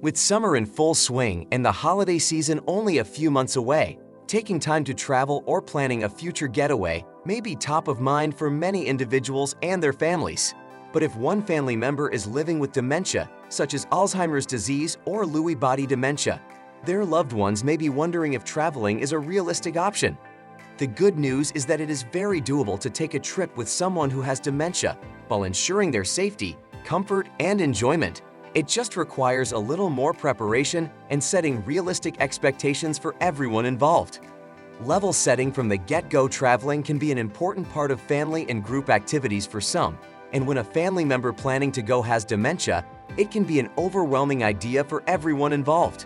With summer in full swing and the holiday season only a few months away, taking time to travel or planning a future getaway may be top of mind for many individuals and their families. But if one family member is living with dementia, such as Alzheimer's disease or Lewy body dementia, their loved ones may be wondering if traveling is a realistic option. The good news is that it is very doable to take a trip with someone who has dementia while ensuring their safety, comfort, and enjoyment. It just requires a little more preparation and setting realistic expectations for everyone involved. Level setting from the get-go. Traveling can be an important part of family and group activities for some, and when a family member planning to go has dementia, it can be an overwhelming idea for everyone involved.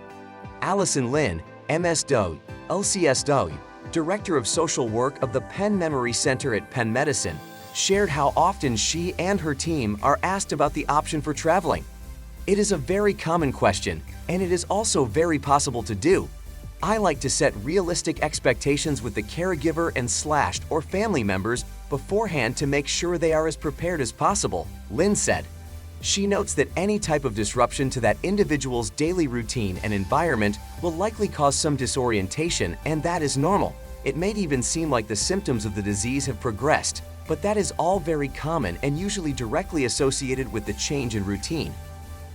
Allison Lin, MSW, LCSW, Director of Social Work of the Penn Memory Center at Penn Medicine, shared how often she and her team are asked about the option for traveling. It is a very common question, and it is also very possible to do. I like to set realistic expectations with the caregiver and or family members beforehand to make sure they are as prepared as possible, Lynn said. She notes that any type of disruption to that individual's daily routine and environment will likely cause some disorientation, and that is normal. It may even seem like the symptoms of the disease have progressed, but that is all very common and usually directly associated with the change in routine.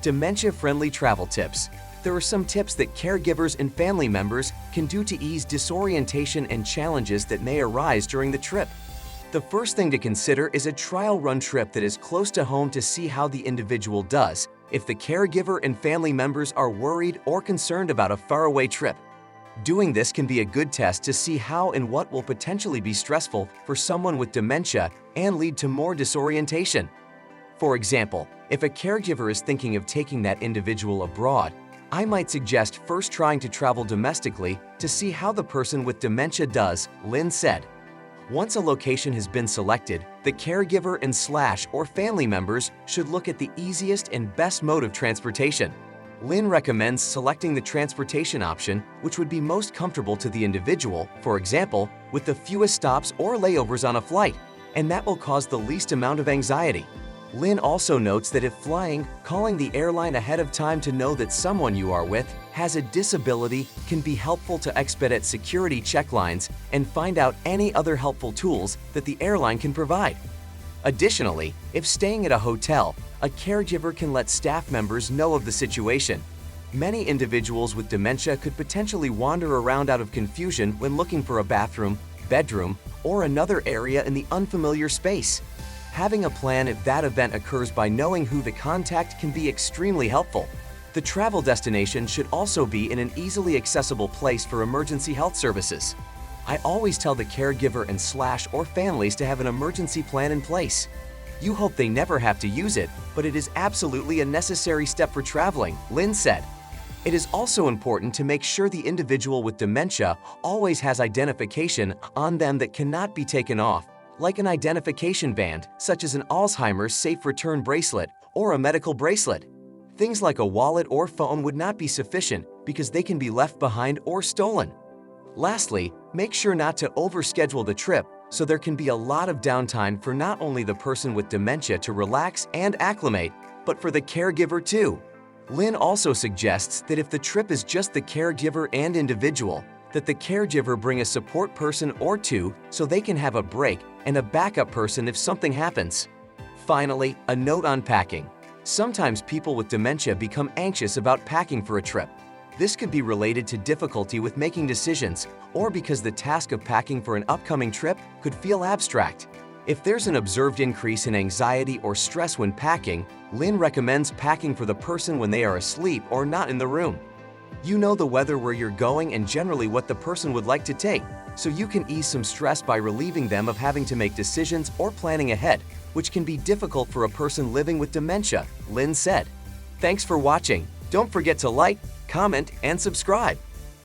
Dementia-friendly travel tips. There are some tips that caregivers and family members can do to ease disorientation and challenges that may arise during the trip. The first thing to consider is a trial run trip that is close to home to see how the individual does if the caregiver and family members are worried or concerned about a faraway trip. Doing this can be a good test to see how and what will potentially be stressful for someone with dementia and lead to more disorientation. For example, if a caregiver is thinking of taking that individual abroad, I might suggest first trying to travel domestically to see how the person with dementia does, Lynn said. Once a location has been selected, the caregiver and or family members should look at the easiest and best mode of transportation. Lynn recommends selecting the transportation option which would be most comfortable to the individual, for example, with the fewest stops or layovers on a flight, and that will cause the least amount of anxiety. Lynn also notes that if flying, calling the airline ahead of time to know that someone you are with has a disability can be helpful to expedite security checklines and find out any other helpful tools that the airline can provide. Additionally, if staying at a hotel, a caregiver can let staff members know of the situation. Many individuals with dementia could potentially wander around out of confusion when looking for a bathroom, bedroom, or another area in the unfamiliar space. Having a plan if that event occurs by knowing who the contact can be extremely helpful. The travel destination should also be in an easily accessible place for emergency health services. I always tell the caregiver and or families to have an emergency plan in place. You hope they never have to use it, but it is absolutely a necessary step for traveling, Lynn said. It is also important to make sure the individual with dementia always has identification on them that cannot be taken off, like an identification band, such as an Alzheimer's Safe Return bracelet or a medical bracelet. Things like a wallet or phone would not be sufficient because they can be left behind or stolen. Lastly, make sure not to overschedule the trip so there can be a lot of downtime for not only the person with dementia to relax and acclimate, but for the caregiver too. Lynn also suggests that if the trip is just the caregiver and individual, that the caregiver bring a support person or two so they can have a break and a backup person if something happens. Finally, a note on packing. Sometimes people with dementia become anxious about packing for a trip. This could be related to difficulty with making decisions or because the task of packing for an upcoming trip could feel abstract. If there's an observed increase in anxiety or stress when packing, Lynn recommends packing for the person when they are asleep or not in the room. You know the weather where you're going and generally what the person would like to take, so you can ease some stress by relieving them of having to make decisions or planning ahead, which can be difficult for a person living with dementia, Lynn said. Thanks for watching. Don't forget to like, comment, and subscribe.